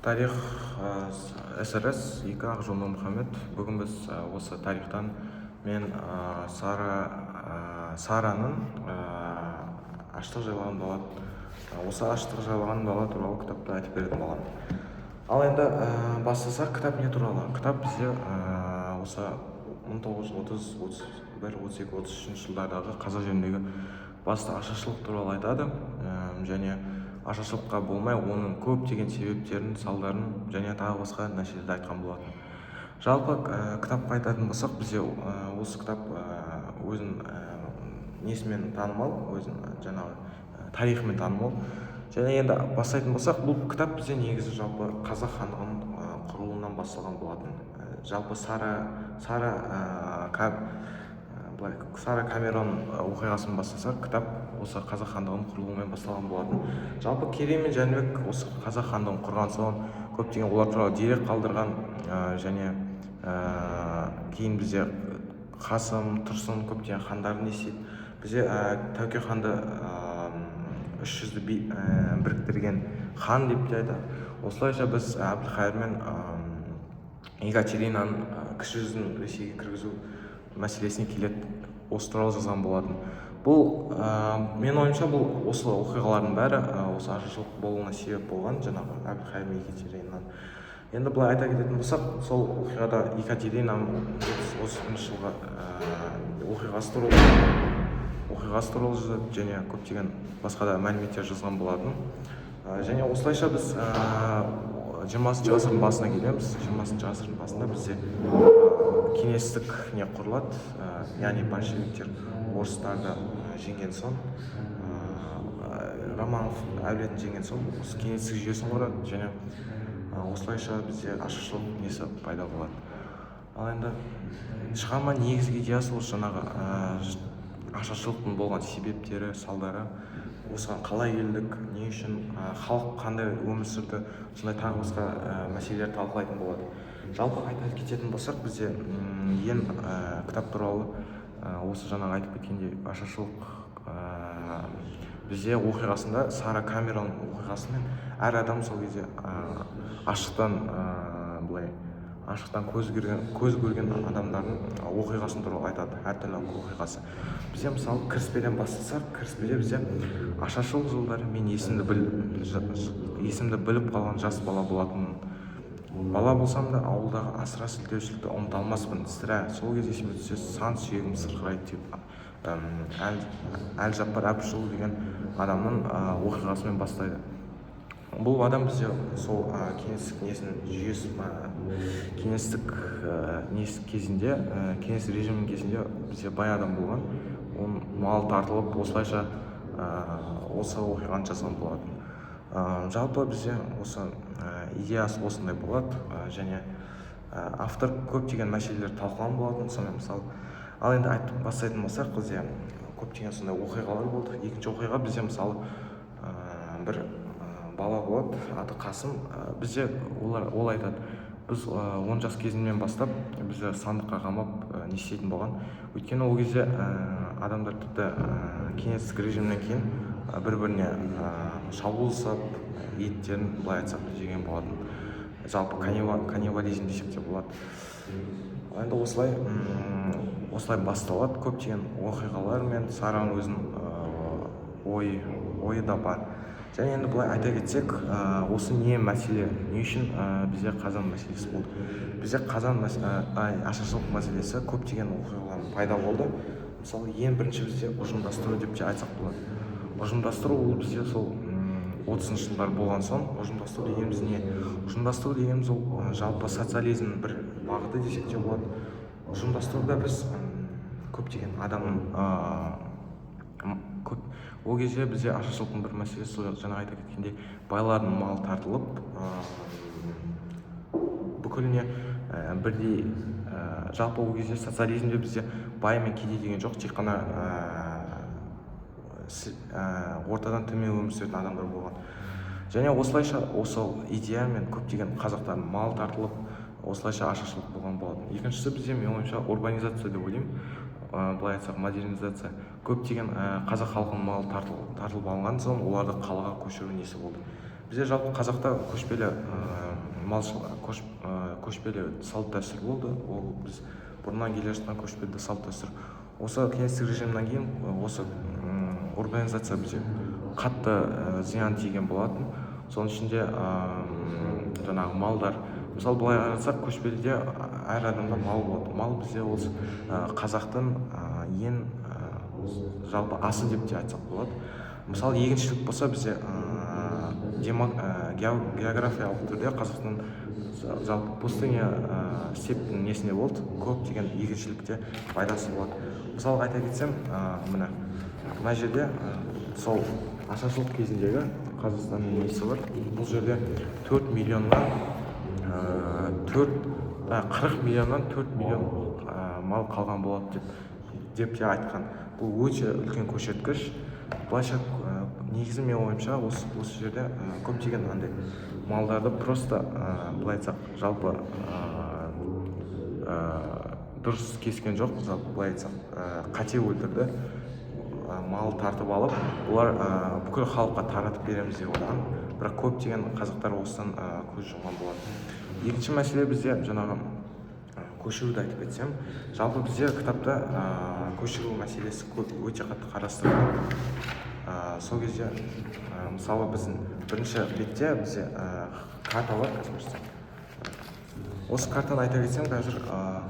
Тарих СРС 2 Ақжол Нұрмұхамед. Бүгін біз осы тарихтан мен Сараның аштық жайлаған бала, осы аштық жайлаған бала туралы кітапты айтып беретін боламын. Ал енді бастасақ, кітап не туралы? Кітап бізде осы 1930, 31, 32, 33 жылдардағы қазақ жеріндегі басты ашаршылық туралы айтады, және ашаршылыққа болмай оның көптеген себептерін, салдарын және тағы басқа нәрселерді айтқан болатын. Жалпы кітапқа айтатын болсақ, бізде осы кітап өзін несімен танымал, өзін жаңағы тарихымен танымал. Және енді бастайтын болсақ, бұл кітап бізде негізі жалпы қазақ хандығының құрылуынан басталған болатын. Жалпы Сара Камерон оқиғасын бастасақ, кітап осы қазақ хандығының құрылуымен басталған болатын. Жалпы Керей мен Жәнібек осы қазақ хандығын құрған соң көптеген олар туралы дерек қалдырған, және кейін бізде Қасым, Тұрсын көптеген хандарын естиді. Бізде Тәуке ханды 300-ді біріктірген хан деп те айтады. Осылайша біз Әбілқайыр мен Екатеринаның кіші жүзін Ресейге кіргізу мәселесіне келеді. Осы туралы жазған болатын. Бұл мен ойымша бұл осы оқиғалардың бәрі осы ашаршылық болуына себеп болған, жаңағы Әбілқайыр мен Екатеринаның. Енді былай айта кететін болсақ, сол оқиғада Екатеринаның 1930 жылғы оқиғасы туралы жазады және көптеген басқа да мәліметтер жазған болатын. Және осылайша біз 20 ғасырдың басына келеміз. 20 ғасырдың басында бізде кеңестік не құрылады, яғни большевиктер орыстарды жеңген соң, Романов әулетін жеңген соң, осы кеңестік жүйесін құрады және осылайша бізде ашаршылық несі пайда болады. Ал енді шығарма негізгі идеясы осы жаңағы ашаршылықтың болған себептері, салдары, осыған қалай келдік, не үшін, халық қандай өмір сүрді, сондай тағы басқа мәселелер талқылайтын болады. Жалпы айта кететін болсақ, бізде ең кітап туралы осы жаңағы айтып кеткендей ашаршылық бізде оқиғасында Сара Камерон оқиғасымен әр адам сол кезде ашықтан көз көрген адамдардың оқиғасын туралы айтады, әртүрлі оқиғасы. Бізде мысалы кіріспеден бастасақ, кіріспеде бізде ашаршылық жылдары мен есімді біліп қалған жас бала болатынмын. Бала болсам да ауылдағы асыра сілтеушілікті ұмыта алмаспын. Сірә сол кезде есіме түссе, сан сүйегім сырқырайды деп Әлжаппар Әбішұлы деген адамның оқиғасымен бастайды. Бұл адам бізде сол кеңес режимінің кезінде бізде бай адам болған. Оның мал тартылып, осылайша осы оқиғаны жазған болатын. Жалпы бізде осы идеясы осындай болады, және автор көптеген мәселелер талқылаған болатын. Сонымен мысалы, ал енді айтып бастайтын болсақ, бізде көптеген сондай оқиғалар болды. Екінші оқиға бізде мысалы бір бала болады, аты Қасым. Бізде ол айтады, біз 10 жас кезімнен бастап бізді сандыққа қамап не істейтін болған. Өйткені ол кезде адамдар тіпті кеңестік режимнен кейін бір-біріне шабуыл жасап, еттерін былай айтсақ жеген болатын. Жалпы каннибализм десек те болады. Енді осылай басталады. Көптеген оқиғалар мен Сараның өзінің ойы да бар. Және енді былай айта кетсек, осы не мәселе, не үшін бізде қазан мәселесі болды? Бізде ашаршылық мәселесі көптеген оқиғалар пайда болды. Мысалы, ең бірінші бізде ұжымдастыру деп те айтсақ болады. Ұжымдастыру ол бізде сол 30-шы жылдар болған соң, ұжымдастыру дегеніміз не? Ұжымдастыру дегеніміз ол жалпы социализмнің бір бағыты десек те болады. Ұжымдастыруда біз көптеген адамның ол кезде бізде ашаршылықтың бір мәселесі, жаңа айта кеткендей, байлардың малы тартылып, бүкіліне бірдей, жалпы ол кезде социализмде бізде бай мен кедей деген жоқ, тек қана ортадан төмен өмір сүретін адамдар болған. Және осылайша осы идеямен көптеген қазақтардың мал тартылып, осылайша ашаршылық болған болатын. Екіншісі бізде, мен ойымша, урбанизация деп ойлаймын. Былай айтсақ, модернизация. Көптеген қазақ халқының малы тартылып алынған соң оларды қалаға көшіру несі болды. бізде жалпы қазақта көшпелі көшпелі салт дәстүр болды. Ол біз бұрыннан келе жатқан көшпелі салт дәстүр. Осы кеңестік режимнен кейін осы организация бізде қатты зиян тиген болатын. Соның ішінде жаңағы малдар, мысалы былай қарасақ, көшпеліде әр адамда мал болады. Мал бізде осы қазақтың ең жалпы асы деп те айтсақ болады. Мысалы егіншілік болса бізде географиялық түрде Қазақстан жалпы пустыня стептің несінде болды, көптеген егіншілікте пайдасы болады. Мысалы айта кетсем, мына жерде сол ашаршылық кезіндегі Қазақстанның несі бар. Бұл жерде 40 миллионнан 4 миллион мал қалған болады деп те айтқан. Бұл өте үлкен көрсеткіш. Былайша негізі мен ойымша осы жерде көптеген андай малдарды просто былай айтсақ жалпы дұрыс кескен жоқ, былай айтсақ қате өлтірді, мал тартып алып, бұлар бүкіл халыққа таратып береміз деп ойлаған. Бірақ көптеген қазақтар осыдан көз жұмған болады. Екінші мәселе бізде жаңағы көшіруді айтып кетсем, жалпы бізде кітапта көшіру мәселесі өте қатты қарастырылған. Сол кезде мысалы біздің бірінші бетте бізде карта бар. Осы картаны айта кетсем, қазір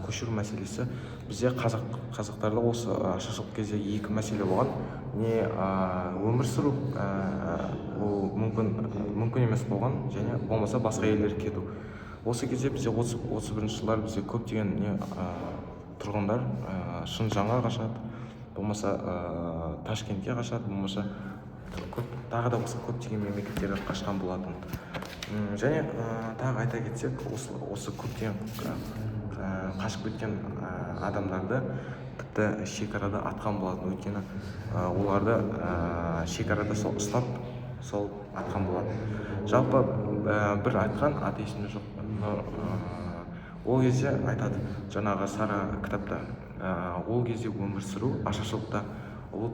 көшіру мәселесі бізде қазақтарда осы ашаршылық кезде екі мәселе болған. Не өмір сүру ол мүмкін емес болған, және болмаса басқа елдерге кету. Осы кезде бізде 31-ші жылдар бізде көптеген тұрғындар Шыңжаңға қашады, болмаса Ташкентке қашады, болмаса тағы да басқа көптеген мемлекеттерге қашқан болатын. Және тағы айта кетсек, осы көптеген қашып кеткен адамдарды тіпті шекарада атқан болатын. Өйткені оларды шекарада ұстап сол атқан болатын. Жалпы бір айтқан, аты есімде жоқ, ол кезде айтады жаңағы сары кітапта, ол кезде өмір сүру ашаршылықта ұлы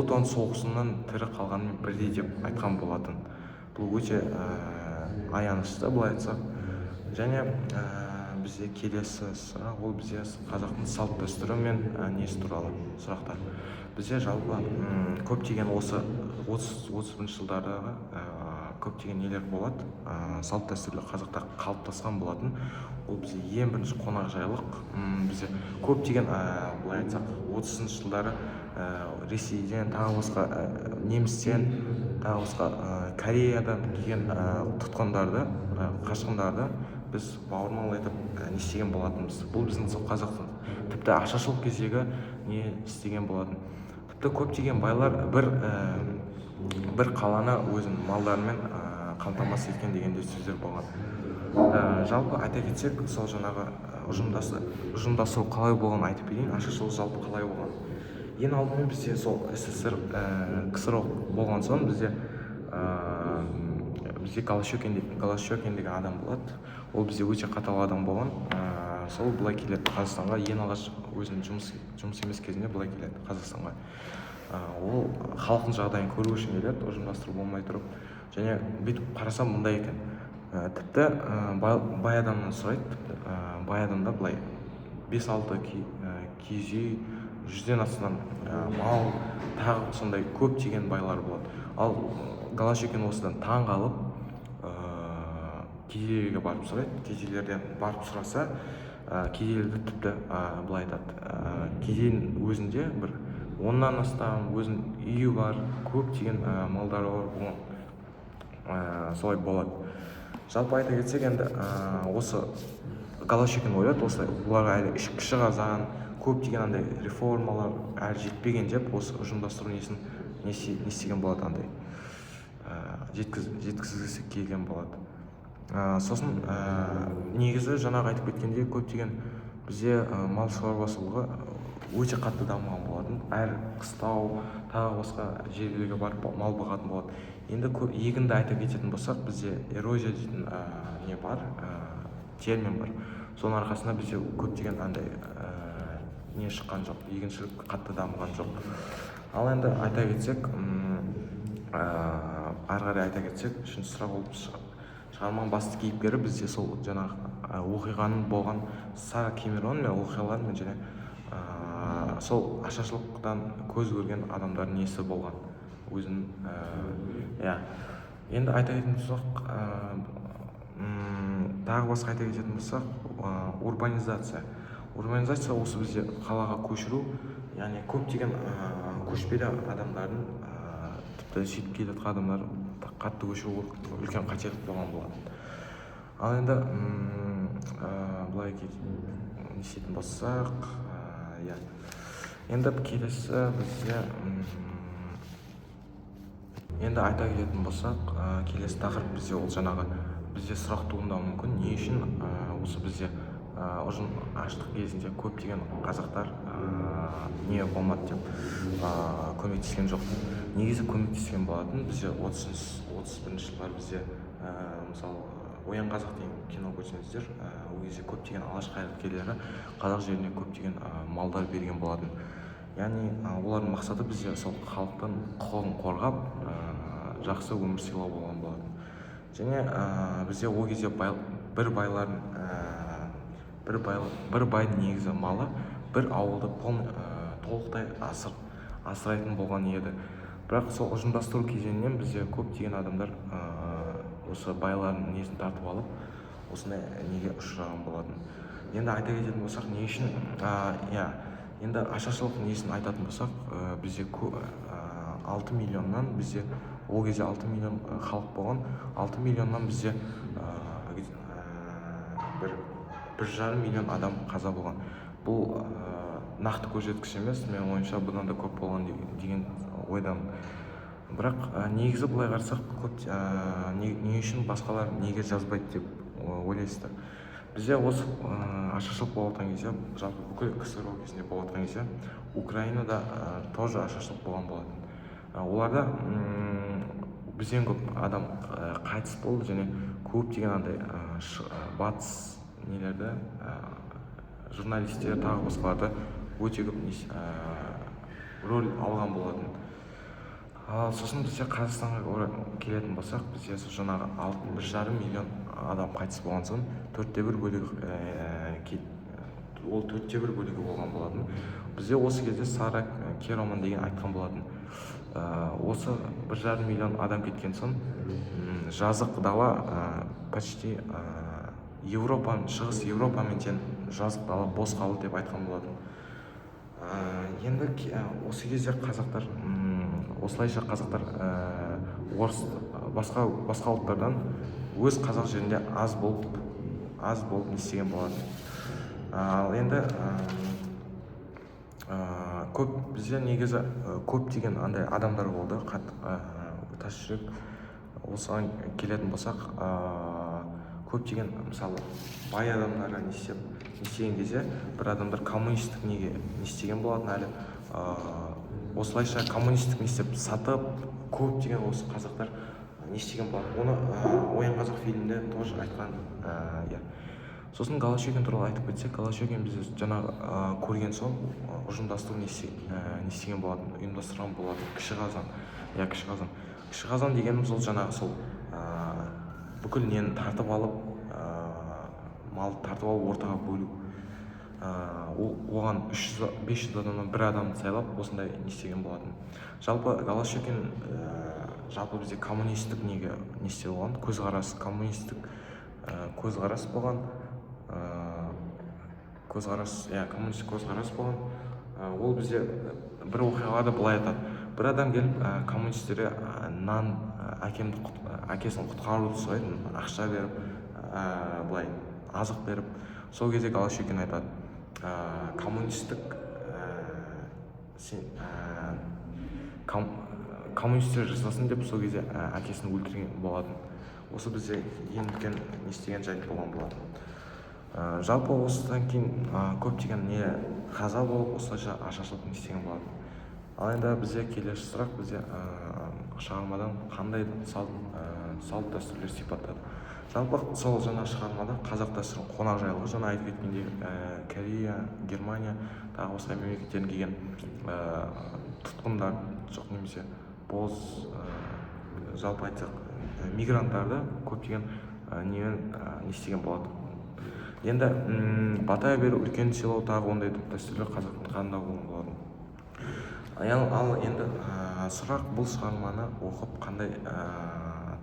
отан соғысынан тірі қалғанмен бірдей деп айтқан болатын. Бұл өте аянышты, былай айтсақ. Және бізде келесі сұрақ, ол бізде қазақтың салт дәстүрі мен несі туралы сұрақтар. Бізде жалпы көптеген осы 30-30 жылдардағы көптеген нелер болады, салт дәстүрлі қазақтар қалыптасқан болатын. Ол бізде ең бірінші қонақжайлық. Бізде көптеген былай айтсақ 30-шы жылдары Ресейден, тағы басқа немістен, тағы басқа Кореядан келген тұтқындарды, қашқындарды біз бауырмал етіп не істеген болатынбыз. Бұл біздің сол қазақтың тіпті ашаршылық кездегі не істеген болатын. Тіпті көптеген байлар бір қаланы өзінің малдарымен қамтамасыз еткен дегенде сөздер болған. Жалпы айта кетсек, сол жаңағы ұжымдастыру қалай болған айтып берейін. Ашаршылық жалпы қалай болған. Ең алдымен бізде сол СССР КСР болған соң бізде Голощекин деген адам болады. Ол бізде өте қатал адам болған. Сол былай келеді Қазақстанға, ең алғаш өзінің жұмыс емес кезінде былай келеді Қазақстанға. Ол халықтың жағдайын көру үшін келеді, ұжымдастыру болмай тұрып. Және бүйтіп қарасам мұндай екен. Тіпті бай адамнан сұрайды, бай адамда былай 5-6 киіз үй, 100-ден астам мал, тағы сондай көптеген байлар болады. Ал Голощекин осыдан таң қалып, кедейлерге барып сұрайды. Кедейлерден барып сұраса, кедейлерді тіпті былай айтады. Кедейдің өзінде бір 10-нан астам өзінің үйі бар, көптеген малдары бар болған. Солай болады. Жалпы айта кетсек, енді осы Голощекин ойлады, осылай бұларға әлі кіші қазан, көптеген андай реформалар әлі жетпеген деп осы ұжымдастыру не істеген болады, андай жеткізгісі келген болады. Сосын негізі жаңағы айтып кеткендей көптеген бізде мал шаруашылығы өте қатты дамыған болатын. Әр қыстау, тағы басқа жерлерге барып мал бағатын болады. Енді егінді айта кететін болсақ, бізде эрозия дейтін не бар, термин бар. Соның арқасында бізде көптеген андай не шыққан жоқ, егіншілік қатты дамыған жоқ. Ал енді айта кетсек, ары қарай айта кетсек, үшінші сұрақ ол шығарманың басты кейіпкері бізде сол жаңағы оқиғаның болған Сара Кэмеронмен оқиғалармен және сол ашаршылықтан көз көрген адамдардың несі болған өзінің енді айта кететін болсақ, тағы басқа айта кететін болсақ, урбанизация осы бізде қалаға көшіру, яғни көптеген көшпелі адамдардың тіпті сөйтіп келе жатқан адамдар қатты көшіру үлкен қателік болған болатын. Ал енді былай не істейтін болсақ, енді келесі бізде енді айта кететін болсақ, келесі тақырып бізде ол жаңағы бізде сұрақ туындауы мүмкін, не үшін осы бізде ұжым аштық кезінде көптеген қазақтар не болмады деп көмектескен жоқ. Негізі көмектескен болатын. Бізде 30-31 жылдар бізде мысалы Оян қазақ деген кино көрсеңіздер, ол кезде көптеген алаш қайраткерлері қазақ жеріне көптеген малдар берген болатын. Яғни олардың мақсаты бізде сол халықтың құқығын қорғап жақсы өмір сыйлау болған болатын. Және бізде ол кезде бір байдың негізі малы бір ауылды толықтай асырайтын болған еді. Бірақ сол ұжымдастыру кезеңінен бізде көптеген адамдар осы байлардың несін тартып алып, осындай неге ұшыраған болатын. Енді айта кететін болсақ, не үшін енді ашаршылық несін айтатын болсақ, бізде 6 миллионнан бізде ол кезде 6 миллион халық болған, 6 миллионнан бізде 1,5 миллион адам қаза болған. Бұл нақты көрсеткіш емес, менің ойымша бұдан да көп болған деген ойдамын. Бірақ негізі былай қарасақ, не үшін басқалар неге жазбайды деп ойлайсыздар. Бізде осы ашаршылық болып жатқан кезде, жалпы бүкіл КСРО кезінде болып жатқан кезде, Украинада тоже ашаршылық болған болатын. Оларда бізден көп адам қайтыс болды және көптеген андай батыс нелерді журналистер тағы басқаларды өте көп рөл алған болатын. Сосын бізде Қазақстанға келетін болсақ, бізде жаңағы 1,5 миллион адам қайтыс болған соң 1/4 бөлігі болған болатын. Бізде осы кезде Сара Кэмерон деген айтқан болатын. Осы 1,5 миллион адам кеткен соң жазық дала почти шығыс Европамен тең жазық дала бос қалды деп айтқан болатын. Енді осы кезде қазақтар, осылайша қазақтар орыс басқа ұлттардан өз қазақ жерінде аз болып не істеген болатын. Ал енді бізде негізі көптеген андай адамдар болды, тас жүрек. Осыған келетін болсақ, көптеген мысалы бай адамдарға не істеген кезде бір адамдар коммунистік неге не істеген болатын әлі. Осылайша коммунистік не істеп сатып, көптеген осы қазақтар не істеген болатын. Оны Оян қазақ фильмінде тоже айтқан. Сосын Голощекин туралы айтып кетсек, Голощекин бізде жаңағы көрген соң ұжымдастыру не істеген болатын, ұйымдастырған болатын. Кіші қазан дегеніміз ол жаңағы сол бүкіл нені тартып алып, малды тартып алып ортаға бөлу. Оған 500 адамнан бір адамды сайлап, осындай не істеген болатын. Жалпы Голощекин жалпы бізде коммунистік неге не істеп болған, коммунистік көзқарас болған. Коммунистік көзқарас болған. Ол бізде бір оқиғада былай айтады. Бір адам келіп коммунистерге әкесін құтқаруды сұрайды, ақша беріп, былай азық беріп. Сол кезде Голощекин айтады, коммунистер жасасын деп сол кезде әкесін өлтірген болатын. Осы бізде ең үлкен не істеген жайт болған болатын. Жалпы осыдан кейін көптеген не қаза болып, осылайша ашаршылық не істеген болатын. Ал енді бізде келесі сұрақ, бізде шығармадан қандай салт дәстүрлер сипаттады. Жалпы сол жаңа шығармада қазақ дәстүрінің қонақжайлығы, жаңа айтып кеткендей Корея, Германия, тағы басқа мемлекеттерден келген тұтқындар, жоқ немесе боз жалпы айтсақ мигранттарды көптеген немен не істеген болады. Енді батая бері үлкен село тағы ондай дәстүрлер қазақтың қанында болған болатын. Ал енді сұрақ, бұл шығарманы оқып қандай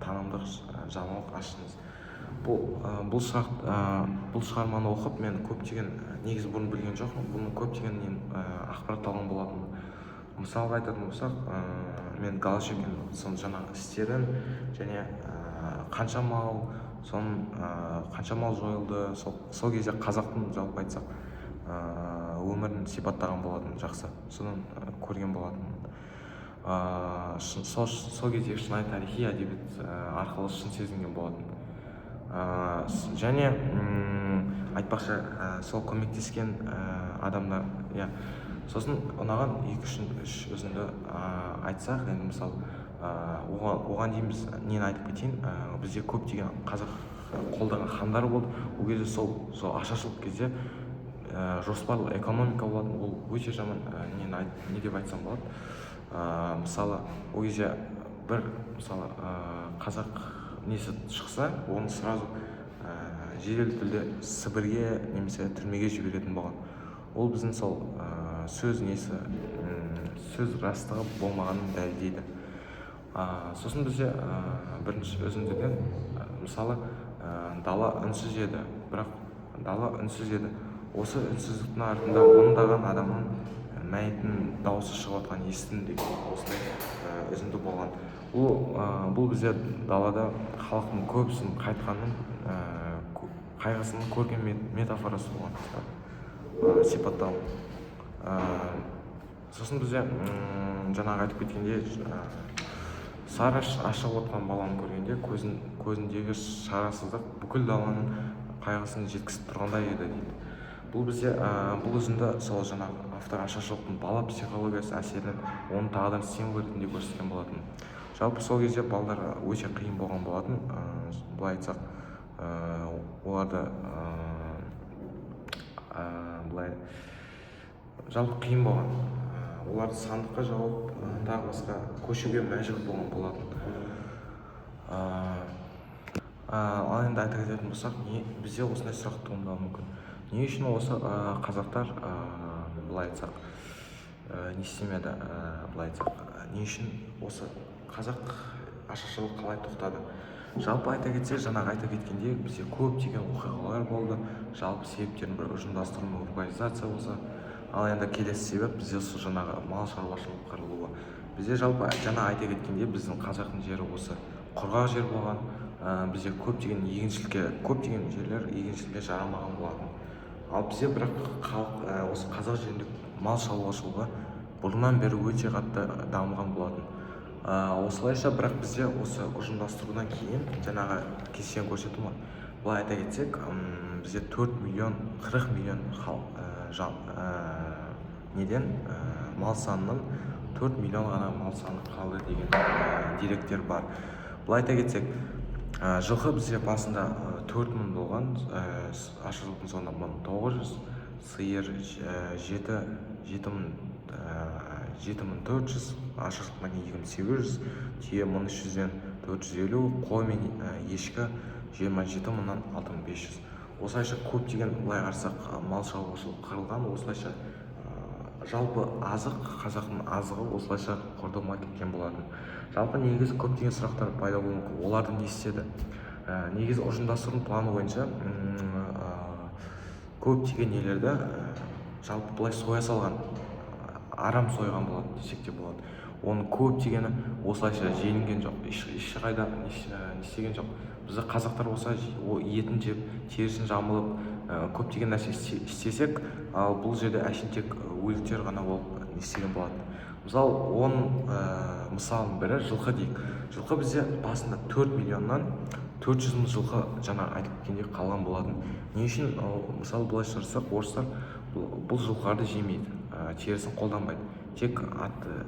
танымдық жаңалық аштыңыз? Бұл шығарманы оқып мен көптеген негізі бұрын білген жоқпын, бұны көптеген ақпарат алған болатын. Мысалға айтатын болсақ, мен Голощекин соның жаңағы істерін және қанша мал жойылды, сол кезде қазақтың жалпы айтсақ өмірін сипаттаған болатын, жақсы соны көрген болатын. Сол кезде шынайы тарихи әдебиет арқылы шын сезінген болатын. Және айтпақшы сол көмектескен адамдар, сосын ұнаған 2-3 өзінді айтсақ, енді мысалы оған дейін біз нені айтып кетейін, бізде көптеген қазақ қолдаған хандар болды. Ол кезде сол ашаршылық кезде жоспарлы экономика болатын. Ол өте жаман не деп айтсам болады. Мысалы ол кезде бір қазақ несі шықса, оны сразу жедел түрде Сібірге немесе түрмеге жіберетін болған. Ол біздің сол сөз растығы болмағанын дәлелдейді. Сосын бізде бірінші өзімдерден мысалы дала үнсіз еді, бірақ дала үнсіз еді. Осы үнсіздіктің артында ондаған адамның мәйітінің дауысы шығып жатқан естідім деген осындай үзінді болған. Бұл бізде далада халықтың көбісінің қайтқанның қайғысының көрген метафорасы болған сипаттау. Сосын бізде жаңағы айтып кеткенде сары ашық отқан баланы көргенде көзіндегі шарасыздық бүкіл даланың қайғысын жеткізіп тұрғандай еді дейді. Бұл бізде бұл үзінді сол жаңағы автор ашаршылықтың бала психологиясы әсерінен оның тағдырын символ ретінде көрсеткен болатын. Жалпы сол кезде балдар өте қиын болған болатын. Былай айтсақ, оларды жалпы қиын болған. Оларды сандыққа жауып, тағы басқа көшуге мәжбүр болған болатын. Ал енді айта кететін болсақ, бізде осындай сұрақ туындауы мүмкін. Не үшін осы қазақтар былай айтсақ не істемеді, былай айтсақ не үшін осы қазақ ашаршылық қалай тоқтады? Жалпы айта кетсек, жаңағы айта кеткенде бізде көптеген оқиғалар болды. Жалпы себептердің бірі ұжымдастыру, урбанизация болса. Ал енді келесі себеп бізде сол жаңағы мал шаруашылығы қырылуы. Бізде жалпы жаңа айта кеткенде біздің қазақтың жері осы құрғақ жер болған. Бізде көптеген жерлер егіншілікке жарамаған болатын. Ал бізде бірақ осы қазақ жерінде мал шаруашылығы бұрыннан бері өте қатты дамыған болатын. Осылайша бірақ бізде осы ұжымдастырудан кейін жаңағы кестені көрсету ма? Былай айта кетсек, бізде 40 миллион мал санының 4 миллион ғана мал саны қалды деген деректер бар. Былай айта кетсек, жылқы бізде басында 4000 болған, ашаршылықтың соңында 1900, сиыр 7400, ашаршылықтан кейін 2800, түйе 1300-ден 450, қой мен ешкі 27 мыңнан 6500. Осылайша көптеген былай қарасақ мал шаруашылығы қырылған. Осылайша жалпы қазақтың азығы осылайша құрдымға кеткен болатын. Жалпы негізі көптеген сұрақтар пайда болуы мүмкін. Оларды не істеді? Негізі ұжымдастырудың планы бойынша көптеген нелерді жалпы былай соя салған, арам сойған болады десек те болады. Оның көптегені осылайша желінген жоқ, ешқайда не істеген жоқ. Бізді қазақтар болса етін жеп, терісін жамылып, көптеген нәрсе істесек, ал бұл жерде әшейін тек өліктер ғана болып не істеген болады. Мысалының бірі жылқы дейік. Жылқы бізде басында 4 миллионнан 400 мың жылқы жаңа айтып кеткенде қалған болатын. Не үшін? Мысалы былай сұрасақ, орыстар бұл жылқыларды жемейді, терісін қолданбайды. Тек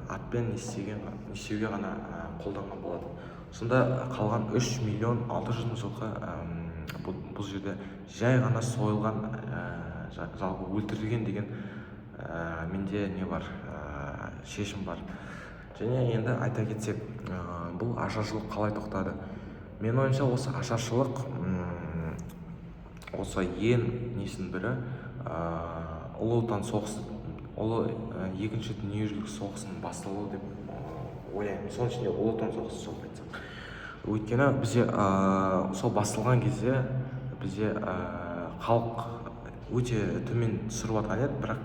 атпен несеуге ғана қолданған болады. Сонда қалған 3 миллион 600 мың жылқы бұл жерде жай ғана сойылған, жалпы өлтірілген деген менде не бар, шешім бар. Және енді айта кетсек, бұл ашаршылық қалай тоқтады? Менің ойымша осы ашаршылық осы ең несінің бірі ұлы отан соғысы, екінші дүниежүзілік соғысының басталуы деп ойлаймын. Соның ішінде ұлы отан соғысы жалпы айтсақ. Өйткені бізде сол басталған кезде бізде халық өте төмен түсіріп жатқан еді, бірақ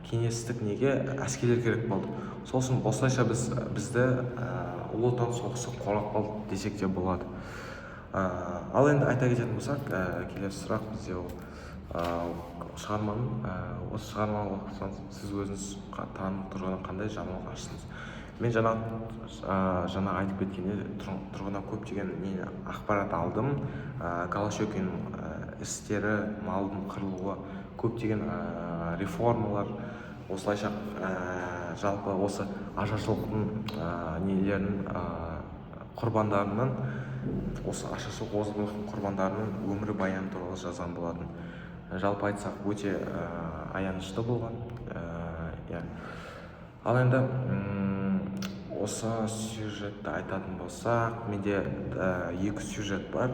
кеңестік неге әскерлер керек болды. Сосын осылайша бізді ұлы отан соғысы қорғап қалды десек те болады. Ал енді айта кететін болсақ, келесі сұрақ бізде ол шығарманың, осы шығарманы оқысаңыз сіз өзіңіз танып тұрғыдан қандай жаңалық аштыңыз? Мен жаңа айтып кеткенде тұрғыдан көптеген ақпарат алдым. Голощекиннің істері, малдың қырылуы, көптеген реформалар, осылайша жалпы осы ашаршылықтың нелерінің құрбандарының, осы ашаршылық озбырлықтың құрбандарының өмірі баяны туралы жазған болатын. Жалпы айтсақ өте аянышты болған. Ал енді осы сюжетті айтатын болсақ, менде екі сюжет бар.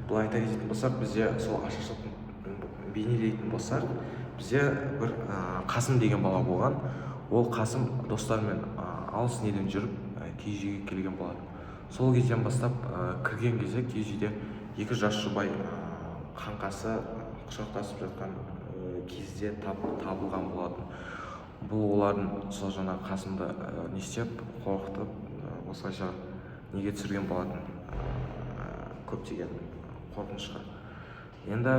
Бұл айта кететін болсақ, бізде сол ашаршылықтың бейнелейтін болсақ, бізде бір Қасым деген бала болған. Ол Қасым достарымен алыс неден жүріп киіз үйге келген болады. Сол кезден бастап кірген кезде киіз үйде екі жас жұбай қаңқасы құшақтасып жатқан кезде табылған болатын. Бұл олардың сол жаңа Қасымды не істеп, қорқытып, осылайша неге түсірген болатын, көптеген қорқынышқа. Енді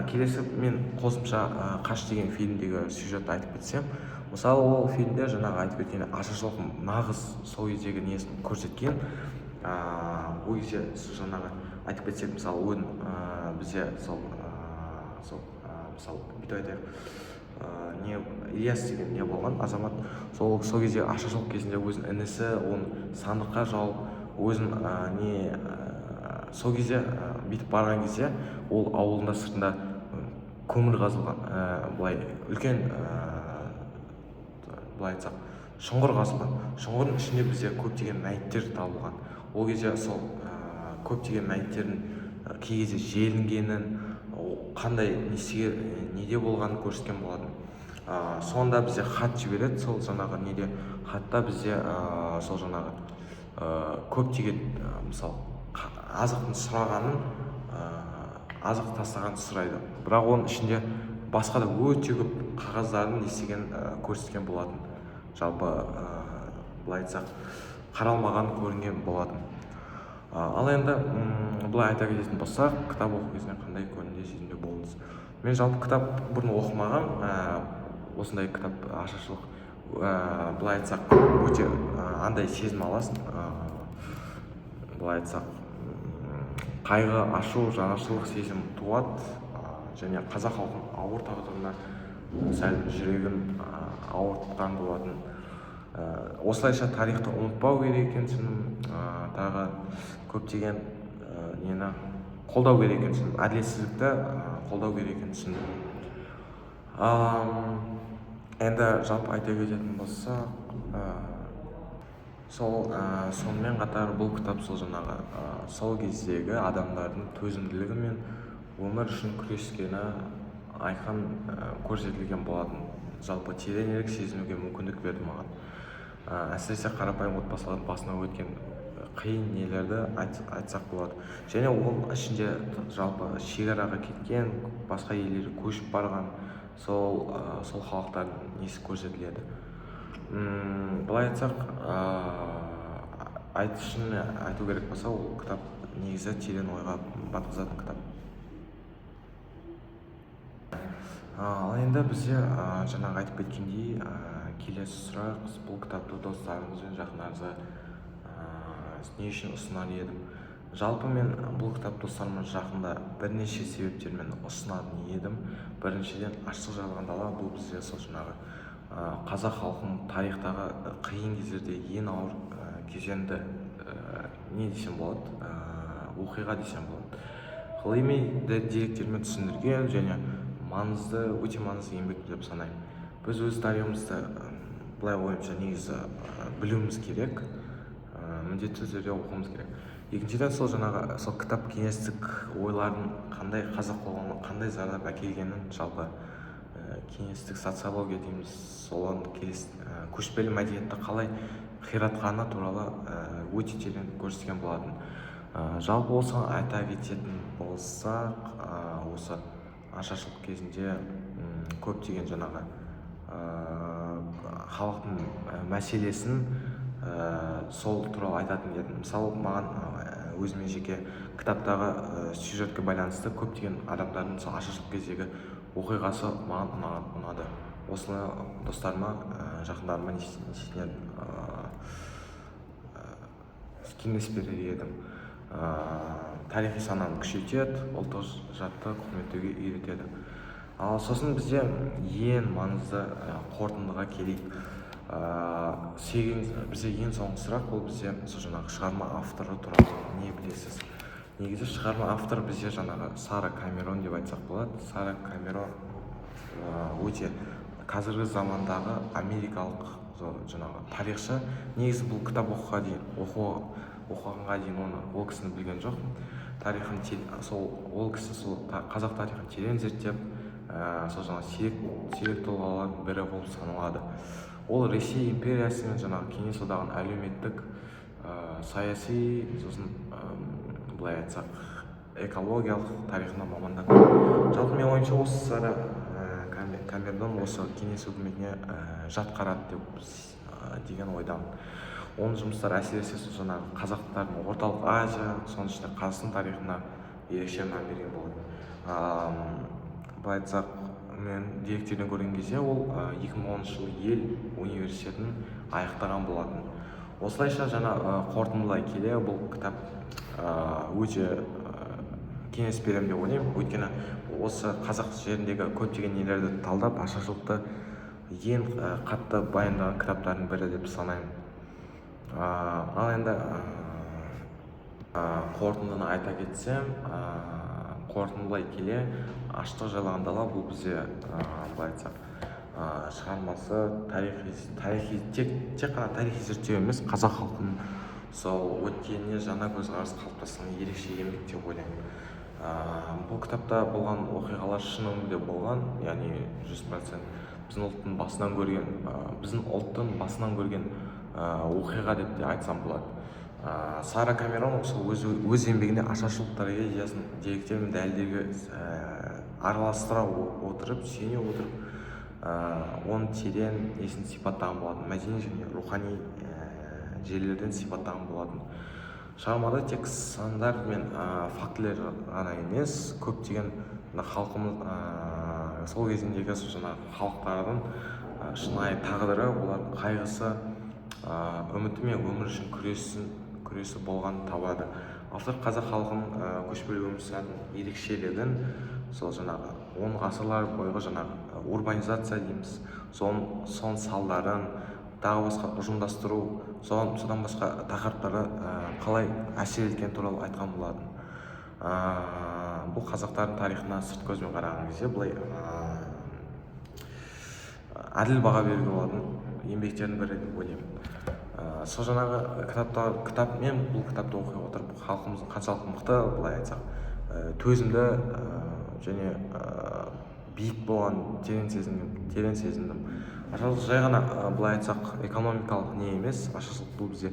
келесі мен қосымша Қаш деген фильмдегі сюжетті айтып кетсем, мысалы ол фильмде жаңағы айтып кеткен ашаршылық нағыз сол кездегі несін көрсеткен. Ол кезде жаңағы айтып кетсек, мысалы бізде сол мысалы бүйтіп айтайық, Ильяс деген не болған азамат, сол кезде ашаршылық кезінде өзінің інісі оны сандыққа жауып, өзін сол кезде бүйтіп барған кезде ол ауылында сыртында көмір қазылған, былай үлкен, былай айтсақ шұңғыр қазылған. Шұңғырдың ішінде бізде көптеген мәйіттер табылған. Ол кезде сол көптеген мәйіттердің кей кезде желінгенін, қандай неде болғанын көрсеткен болатын. Сонда бізде хат жібереді, сол жаңағы неде хатта бізде сол жаңағы көптеген мысалы азықтың сұрағанын, азық тастағанын сұрайды. Бірақ оның ішінде басқа да өте көп қағаздарын естіген көрсеткен болатын. Жалпы былай айтсақ қаралмаған көрінген болатын. Ал енді былай айта кететін болсақ, кітап оқу кезінде қандай көңілде сезімде болдыңыз? Мен жалпы кітап бұрын оқымаған, осындай кітап ашаршылық, былай айтсақ өте андай сезім аласың, былай айтсақ қайғы, ашу, жанашырлық сезім туады, және қазақ халқының ауыр тағдырына сәл жүрегін ауыртқан болатын. Осылайша тарихты ұмытпау керек екенсің, тағы көптеген нені қолдау керек екенсің, әділетсіздікті қолдау керек екенсің. Енді жалпы айта кететін болсақ, сонымен қатар бұл кітап сол жаңағы сол кездегі адамдардың төзімділігі мен өмір үшін күрескені айқын көрсетілген болатын. Жалпы тереңірек сезінуге мүмкіндік берді маған. Әсіресе қарапайым отбасылардың басына өткен қиын нелерді айтсақ болады. Және ол ішінде жалпы шекараға кеткен, басқа елдерге көшіп барған сол халықтардың несі көрсетіледі. Былай айтсақ, айту керек болса, ол кітап негізі терең ойға батқызатын кітап. Ал енді бізде жаңағы айтып кеткендей, келесі сұрақ, бұл кітапты достарыңыз бен жақындарыңызға не үшін ұсынар едім? Жалпы мен бұл кітап достарыма жақында бірнеше себептермен ұсынатын едім. Біріншіден, аштық жайлаған дала бұл бізде сол жаңағы қазақ халқының тарихтағы қиын кездерде ең ауыр кезеңді не десем болады, оқиға десем болады. Ғылыми деректермен түсіндірген және өте маңызды еңбек деп санаймын. Біз өз тарихымызды былай ойымша негізі білуіміз керек. міндетті түрде оқуымыз керек. Екіншіден сол жаңағы сол кітап кеңестік ойлардың қандай қазақ қоғамына қандай зардап әкелгенін, жалпы кеңестік социология дейміз, соған көшпелі мәдениетті қалай қиратқаны туралы өте терең көрсеткен болатын. Жалпы осыған айта кететін болсақ, осы ашаршылық кезінде көптеген жаңағы халықтың мәселесін сол туралы айтатын едім. Мысалы, маған өзіме жеке кітаптағы сюжетке байланысты көптеген адамдардың сол ашаршылық кездегі оқиғасы маған ұнады. Осыны достарыма, жақындарыма кеңес берер едім. Тарихи сананы күшейтеді, ұлттық жадты құрметтеуге үйретеді. Ал сосын бізде ең маңызды қорытындыға келейік. Бізде ең соңғы сұрақ, ол бізде сол жаңағы шығарма авторы туралы не білесіз? Негізі шығарма авторы бізде жаңағы Сара Камерон деп айтсақ болады. Сара Камерон өте қазіргі замандағы америкалық жаңағы тарихшы. Негізі бұл кітап оқығанға дейін ол кісіні білген жоқ. Ол кісі сол қазақ тарихын терең зерттеп, сол жаңағы сирек тұлғалардың бірі болып саналады. Ол Ресей империясы мен жаңағы Кеңес одағының әлеуметтік, саяси, сосын былай айтсақ экологиялық тарихына маманданған. Жалпы мен ойымша осы Сара Камерон осы кеңес үкіметіне жат қарады деген ойдамын. Оның жұмыстары әсіресе жаңағы қазақтардың орталық Азия, соның ішінде Қазақстан тарихына ерекше мән берген болады. Былай айтсақ, мен деректерден көрген кезде ол 2010 жылы ел университетін аяқтаған болатын. Осылайша жаңа қорытындылай келе бұл кітап өте кеңес беремін деп ойлаймын. Өйткені осы қазақ жеріндегі көптеген нелерді талдап, ашаршылықты ең қатты баяндаған кітаптардың бірі деп санаймын. Ал енді қорытындыны айта кетсем, қорытындылай келе, аштық жайлаған дала бұл бізде былай айтсақ шығармасы тек қана тарихи зерттеу емес, қазақ халқының сол өткеніне жаңа көзқарас қалыптасқан ерекше еңбек деп ойлаймын. Бұл кітапта болған оқиғалар шын өмірде болған, яғни 100% біздің ұлттың басынан көрген оқиға деп те айтсам болады. Сара Камерон өз еңбегінде ашаршылық трагедиясын деректер мен дәлелдерге араластыра отырып, сүйене отырып, оның терең несін сипаттаған болатын, мәдени және рухани жерлерден сипаттаған болатын. Шығармада тек сандар мен фактілер ғана емес, көптеген халқымыз сол кезіндегі халықтардың шынайы тағдыры, олардың қайғысы, үміті мен өмір үшін күресі болған табады. Автор қазақ халқының көшпелі өмір сүретін ерекшелігін, сол жаңағы 10 ғасырлар бойғы жаңағы урбанизация дейміз, соның салдарын, тағы басқа ұжымдастыру, содан басқа тақырыптары қалай әсер еткен туралы айтқан болатын. Бұл қазақтардың тарихына сырт көзбен қараған кезде былай әділ баға беруге болатын еңбектердің бірі деп ойлаймын. Сол жаңағы мен бұл кітапты оқи отырып, халқымыздың қаншалықты мықты, былай айтсақ, төзімді және биік болған терең сезіндім. Ашаршылық жай ғана былай айтсақ экономикалық не емес, ашаршылық бұл бізде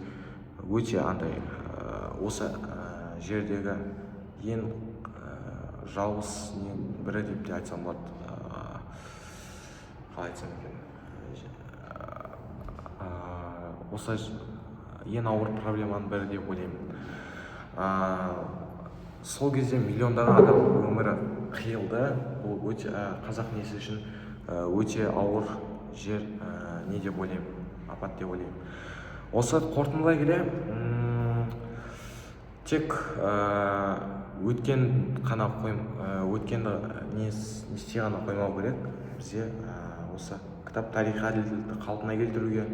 өте осы жердегі ең жауыз бірі деп те айтсам болады. Қалай айтсам екен, осы ең ауыр проблеманың бірі деп ойлаймын. Сол кезде миллиондаған адам өмірі қиылды. Бұл өте қазақ несі үшін өте ауыр жер не деп ойлаймын, апат деп ойлаймын. Осы қорытындылай келе, тек өткенді несте ғана қоймау керек. Бізде осы кітап тарихи әділдікті қалпына келтіруге,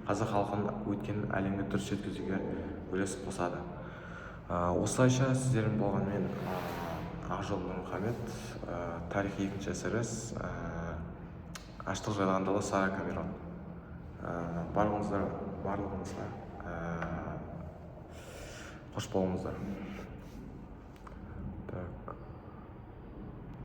қазақ халқының өткенін әлемге дұрыс жеткізуге үлес қосады. Осылайша сіздермен болған мен Ақжол Нұрмұхамед, тарихи екінші эсерес, аштық жайлаған дала, Сара Камерон. Барлығыңызға қош болыңыздар.